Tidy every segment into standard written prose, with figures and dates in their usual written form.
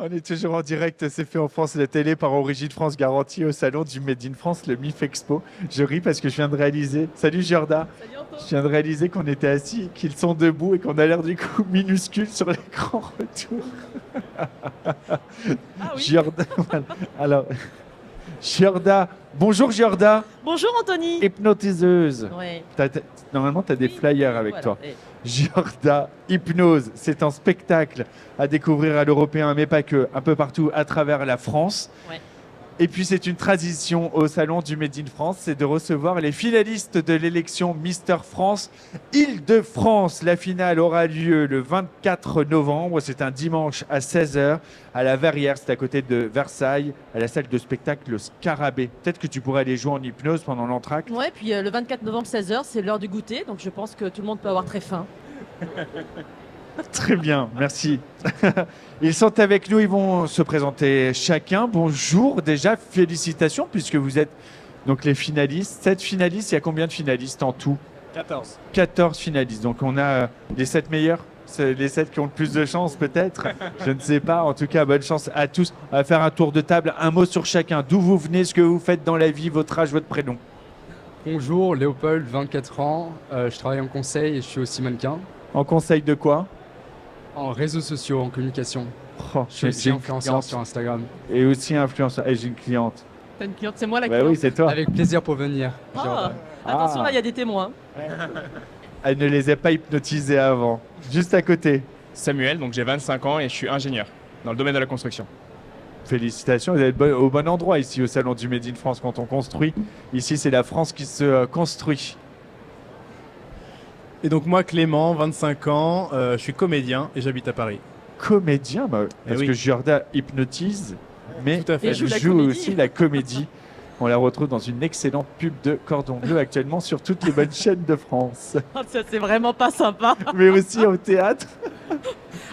On est toujours en direct, c'est fait en France, la télé par Origine France garantie au salon du Made in France, le MIF Expo. Je ris parce que je viens de réaliser, salut Jorda, Salut Anto. je viens de réaliser qu'on était assis, qu'ils sont debout et qu'on a l'air du coup minuscule sur l'écran retour. Ah oui. Jorda, voilà. Alors, Jorda, bonjour Jorda, Bonjour Anthony. hypnotiseuse. Ouais. Normalement, tu as des Oui, flyers avec voilà. toi. Eh, Jorda Hypnose, c'est un spectacle à découvrir à l'Européen, mais pas que, un peu partout à travers la France. Ouais. Et puis c'est une tradition au salon du Made in France, c'est de recevoir les finalistes de l'élection Mister France Île-de-France. La finale aura lieu le 24 novembre, c'est un dimanche à 16h à la Verrière, c'est à côté de Versailles, à la salle de spectacle Scarabée. Peut-être que tu pourrais aller jouer en hypnose pendant l'entracte. Ouais, puis le 24 novembre 16h, c'est l'heure du goûter, donc je pense que tout le monde peut avoir très faim. Très bien, merci. Ils sont avec nous, ils vont se présenter chacun. Bonjour, déjà, félicitations, puisque vous êtes donc les finalistes. 7 finalistes, il y a combien de finalistes en tout? 14. 14 finalistes. Donc on a les 7 meilleurs, c'est les 7 qui ont le plus de chance peut-être. Je ne sais pas. En tout cas, bonne chance à tous. On va faire un tour de table. Un mot sur chacun. D'où vous venez, ce que vous faites dans la vie, votre âge, votre prénom. Bonjour, Léopold, 24 ans. Je travaille en conseil et je suis aussi mannequin. En conseil de quoi? En réseaux sociaux, en communication. Oh, Je suis aussi influenceur sur Instagram. Et aussi influenceur. Et j'ai une cliente. T'as une cliente, c'est moi la Bah cliente. oui, c'est toi. Avec plaisir pour venir. Ah, attention, là, il y a des témoins. Elle ne les a pas hypnotisés avant. Juste à côté. Samuel, donc j'ai 25 ans et je suis ingénieur dans le domaine de la construction. Félicitations, vous êtes au bon endroit ici au salon du Made in France quand on construit. Ici, c'est la France qui se construit. Et donc moi Clément, 25 ans, je suis comédien et j'habite à Paris. Comédien, parce oui. que Jorda hypnotise, mais Tout à fait. Et elle joue la joue comédie. aussi la comédie. On la retrouve dans une excellente pub de Cordon Bleu actuellement sur toutes les bonnes chaînes de France, Ça, c'est vraiment pas sympa. mais aussi au théâtre.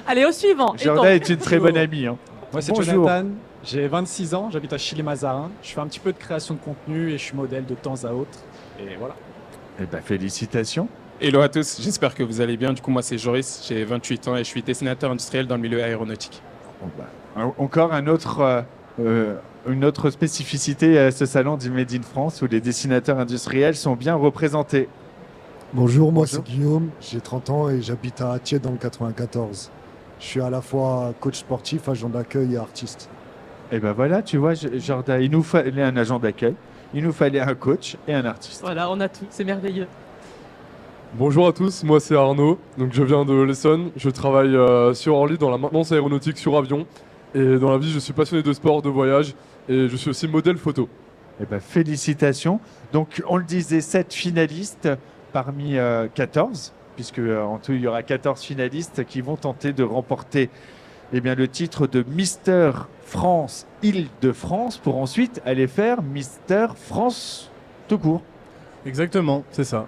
Allez, au suivant. Et Jorda est une très bonne amie. Hein. Moi, c'est Bonjour. Jonathan, j'ai 26 ans, j'habite à Chili-Mazarin. Je fais un petit peu de création de contenu et je suis modèle de temps à autre. Et voilà. Eh ben, félicitations. Hello à tous, j'espère que vous allez bien. Du coup, moi c'est Joris, j'ai 28 ans et je suis dessinateur industriel dans le milieu aéronautique. Bon, encore une autre spécificité à ce salon du Made in France où les dessinateurs industriels sont bien représentés. Bonjour, moi Bonjour. c'est Guillaume, j'ai 30 ans et j'habite à Attier dans le 94. Je suis à la fois coach sportif, agent d'accueil et artiste. Et ben voilà, tu vois, Jordan, il nous fallait un agent d'accueil, il nous fallait un coach et un artiste. voilà, on a tout, c'est merveilleux. Bonjour à tous, moi c'est Arnaud, donc je viens de l'Essonne, je travaille sur Orly dans la maintenance aéronautique sur avion et dans la vie je suis passionné de sport, de voyage et je suis aussi modèle photo. Et ben félicitations. Donc on le disait, 7 finalistes parmi 14, puisque en tout il y aura 14 finalistes qui vont tenter de remporter le titre de Mister France Île-de-France pour ensuite aller faire Mister France tout court. Exactement, c'est ça.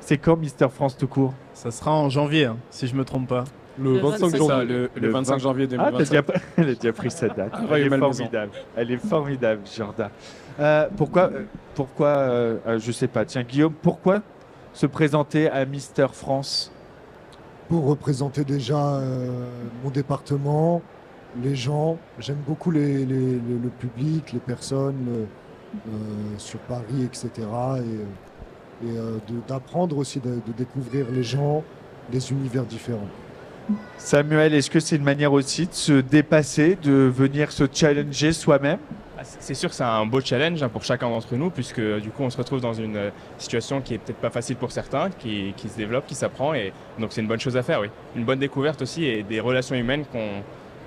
C'est quand Mister France tout court? Ça sera en janvier, hein, si je me trompe pas. Le Le 25 25 C'est ça, janvier. le 25 janvier Ah, 2025. elle a déjà pris sa date. Ah, Elle Royal est Malmaison. formidable. Elle est formidable, Jordan. Pourquoi, je sais pas, tiens Guillaume, pourquoi se présenter à Mister France? Pour représenter déjà mon département, les gens, j'aime beaucoup le public, les personnes sur Paris, etc. D'apprendre aussi, de découvrir les gens, des univers différents. Samuel, est-ce que c'est une manière aussi de se dépasser, de venir se challenger soi-même? Ah, c'est sûr que c'est un beau challenge pour chacun d'entre nous puisque du coup on se retrouve dans une situation qui est peut-être pas facile pour certains, qui se développe, qui s'apprend et donc c'est une bonne chose à faire, oui. Une bonne découverte aussi et des relations humaines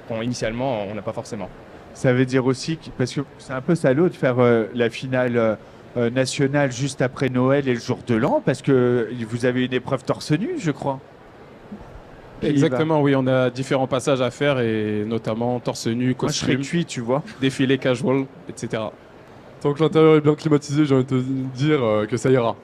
qu'on initialement on n'a pas forcément. Ça veut dire aussi, parce que c'est un peu salaud de faire la finale nationale juste après Noël et le jour de l'an, parce que vous avez une épreuve torse nu, je crois. Exactement, oui, on a différents passages à faire et notamment torse nu, Moi, je serais costume, cuit, tu vois. défilé casual, etc. Tant que l'intérieur est bien climatisé, j'ai envie de te dire que ça ira.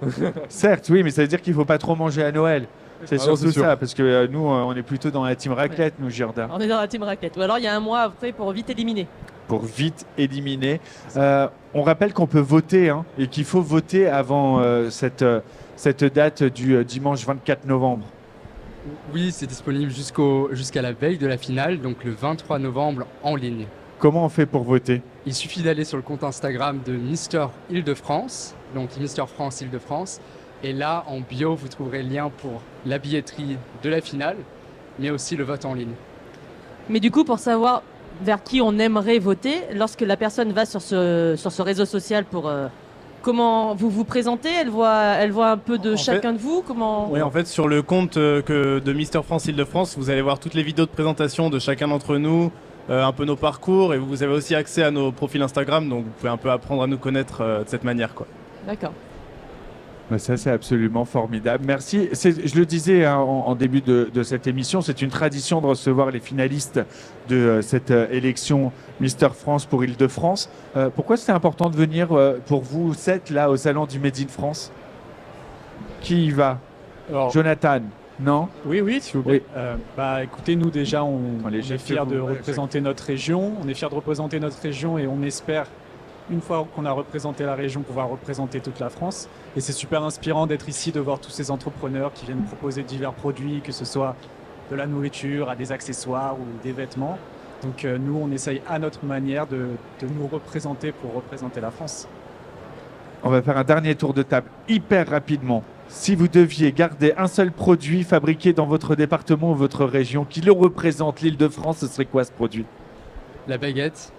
Certes, oui, mais ça veut dire qu'il ne faut pas trop manger à Noël. C'est Ah non, surtout c'est sûr. ça, parce que nous, on est plutôt dans la team raclette, nous, Girda, On est dans la team raquette. Ou alors il y a un mois après pour vite éliminer. pour vite éliminer. On rappelle qu'on peut voter hein, et qu'il faut voter avant cette date du dimanche 24 novembre. Oui, c'est disponible jusqu'à la veille de la finale, donc le 23 novembre en ligne. Comment on fait pour voter? Il suffit d'aller sur le compte Instagram de Mister Île-de-France, donc Mister France Île-de-France. Et là, en bio, vous trouverez le lien pour la billetterie de la finale, mais aussi le vote en ligne. Mais du coup, pour savoir vers qui on aimerait voter, lorsque la personne va sur ce réseau social pour comment vous vous présentez, elle voit un peu de chacun de vous. Comment Oui, en fait, sur le compte de Mister France Île-de-France, vous allez voir toutes les vidéos de présentation de chacun d'entre nous, un peu nos parcours, et vous avez aussi accès à nos profils Instagram, donc vous pouvez un peu apprendre à nous connaître de cette manière, quoi. D'accord. Bah, ça, c'est absolument formidable. Merci. Je le disais hein, en début de cette émission, c'est une tradition de recevoir les finalistes de cette élection Mister France pour Île-de-France. Pourquoi c'est important de venir pour vous, 7 là, au salon du Made in France? Qui y va? Alors, Jonathan? Non? oui, s'il vous plaît. Écoutez, nous déjà, on est fiers de représenter notre région. On est fiers de représenter notre région et on espère, une fois qu'on a représenté la région, pouvoir représenter toute la France. Et c'est super inspirant d'être ici, de voir tous ces entrepreneurs qui viennent proposer divers produits, que ce soit de la nourriture, à des accessoires ou des vêtements. Donc nous, on essaye à notre manière de nous représenter pour représenter la France. On va faire un dernier tour de table hyper rapidement. Si vous deviez garder un seul produit fabriqué dans votre département ou votre région qui le représente l'Île-de-France, ce serait quoi ce produit? La baguette.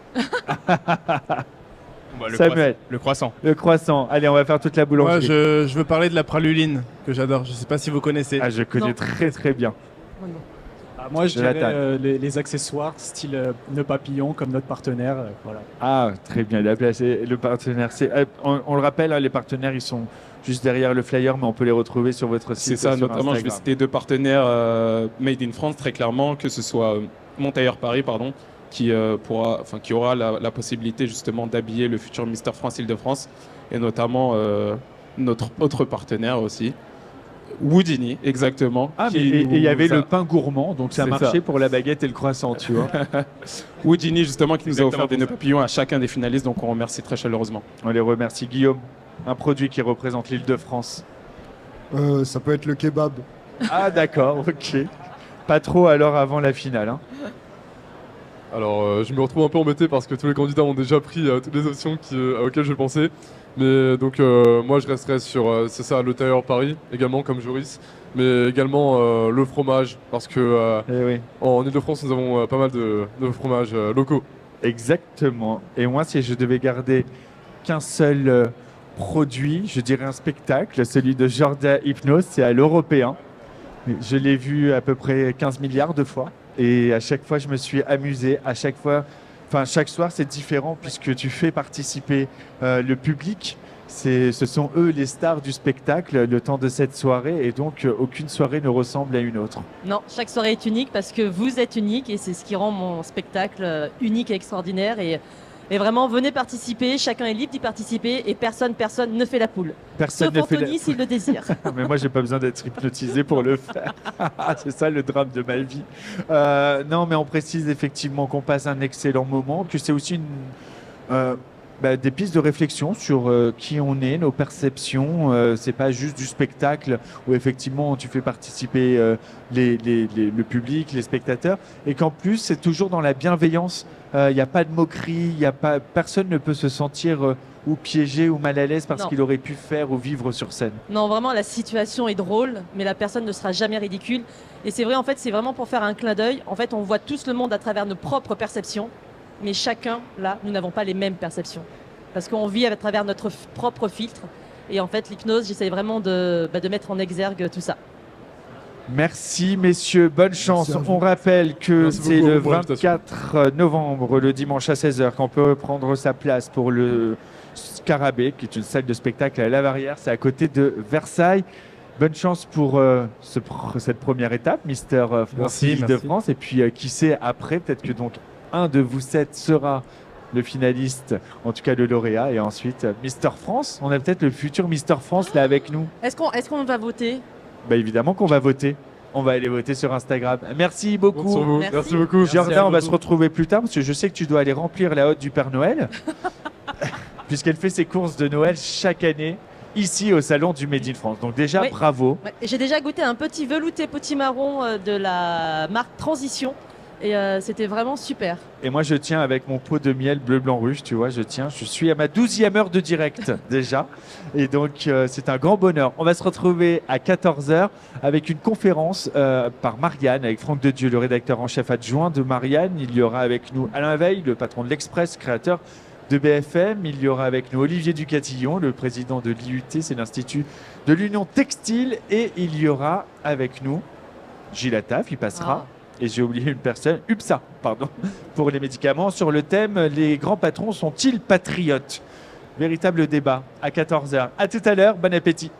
Samuel. Le croissant. Le croissant. Allez, on va faire toute la boulangerie. Moi, je veux parler de la praluline, que j'adore. Je sais pas si vous connaissez. Ah, je connais Non. très très bien. Moi, je Jonathan. dirais les accessoires style nœud papillon, comme notre partenaire. Voilà. Ah, très bien, il a placé le partenaire. On le rappelle, hein, les partenaires, ils sont juste derrière le flyer, mais on peut les retrouver sur votre site. C'est ça, sur notamment, je vais Instagram. citer 2 partenaires Made in France, très clairement, que ce soit Mon Tailleur Paris, pardon, qui aura la possibilité justement d'habiller le futur Mister France Île-de-France, et notamment notre autre partenaire aussi, Woodini, exactement. Ah, mais qui et il y avait nous le a- pain gourmand, donc ça C'est marchait ça. pour la baguette et le croissant, tu vois. Woodini, justement, qui nous a Exactement offert des pour nœuds ça. papillons à chacun des finalistes, donc on remercie très chaleureusement. On les remercie. Guillaume, un produit qui représente l'Île-de-France. Ça peut être le kebab. Ah, d'accord, ok. Pas trop alors avant la finale. Hein. Alors, je me retrouve un peu embêté parce que tous les candidats ont déjà pris toutes les options auxquelles je pensais. Mais donc, moi, je resterai sur, c'est ça, le Tailleur Paris, également comme Joris. Mais également le fromage, parce que Eh oui. en Ile-de-France, nous avons pas mal de fromages locaux. Exactement. Et moi, si je devais garder qu'un seul produit, je dirais un spectacle, celui de Jordan Hypnose, c'est à l'Européen. Je l'ai vu à peu près 15 milliards de fois. Et à chaque fois, je me suis amusé. À chaque fois, chaque soir, c'est différent puisque tu fais participer le public. Ce sont eux les stars du spectacle le temps de cette soirée. Et donc, aucune soirée ne ressemble à une autre. Non, chaque soirée est unique parce que vous êtes unique et c'est ce qui rend mon spectacle unique et extraordinaire. Et vraiment, venez participer, chacun est libre d'y participer et personne ne fait la poule. Personne Sauf ne fait Anthony s'il le désire. Mais moi, j'ai pas besoin d'être hypnotisé pour le faire. C'est ça le drame de ma vie. Non, mais on précise effectivement qu'on passe un excellent moment, que c'est aussi des pistes de réflexion sur qui on est, nos perceptions. C'est pas juste du spectacle où effectivement tu fais participer le public, les spectateurs, et qu'en plus c'est toujours dans la bienveillance. Il n'y a pas de moquerie, personne ne peut se sentir ou piégé ou mal à l'aise parce Non. qu'il aurait pu faire ou vivre sur scène. Non, vraiment, la situation est drôle, mais la personne ne sera jamais ridicule. Et c'est vrai, en fait, c'est vraiment pour faire un clin d'œil. En fait, on voit tous le monde à travers nos propres perceptions, mais chacun, là, nous n'avons pas les mêmes perceptions. Parce qu'on vit à travers notre propre filtre. Et en fait, l'hypnose, j'essaie vraiment de mettre en exergue tout ça. Merci messieurs, bonne chance. à vous. On rappelle que Merci c'est beaucoup le pour l'invitation. 24 novembre, le dimanche à 16h, qu'on peut prendre sa place pour le Scarabée, qui est une salle de spectacle à La Verrière. C'est à côté de Versailles. Bonne chance pour cette première étape, Mister France Merci, Île-de-France. Et puis, qui sait, après, peut-être que donc un de vous 7 sera le finaliste, en tout cas le lauréat. Et ensuite, Mister France. On a peut-être le futur Mister France là avec nous. Est-ce qu'on va voter? Bah évidemment qu'on va voter. On va aller voter sur Instagram. Merci beaucoup. Compte sur vous. Merci. Merci beaucoup. Jordan, on va se retrouver plus tard parce que je sais que tu dois aller remplir la hotte du Père Noël. Puisqu'elle fait ses courses de Noël chaque année. ici au salon du Made in France. Donc déjà, Oui. bravo. Ouais, j'ai déjà goûté un petit velouté potimarron de la marque Transition et c'était vraiment super. Et moi, je tiens avec mon pot de miel bleu, blanc, rouge, tu vois, je suis à ma 12e heure de direct déjà. Et donc, c'est un grand bonheur. On va se retrouver à 14h avec une conférence par Marianne, avec Franck Dedieu, le rédacteur en chef adjoint de Marianne. Il y aura avec nous Alain Veil, le patron de l'Express, créateur de BFM. Il y aura avec nous Olivier Ducatillon, le président de l'IUT, c'est l'Institut de l'Union Textile. Et il y aura avec nous Gilles Attaf, il passera. Et j'ai oublié une personne, UPSA, pardon, pour les médicaments, sur le thème « Les grands patrons sont-ils patriotes ?» Véritable débat à 14h. À tout à l'heure, bon appétit.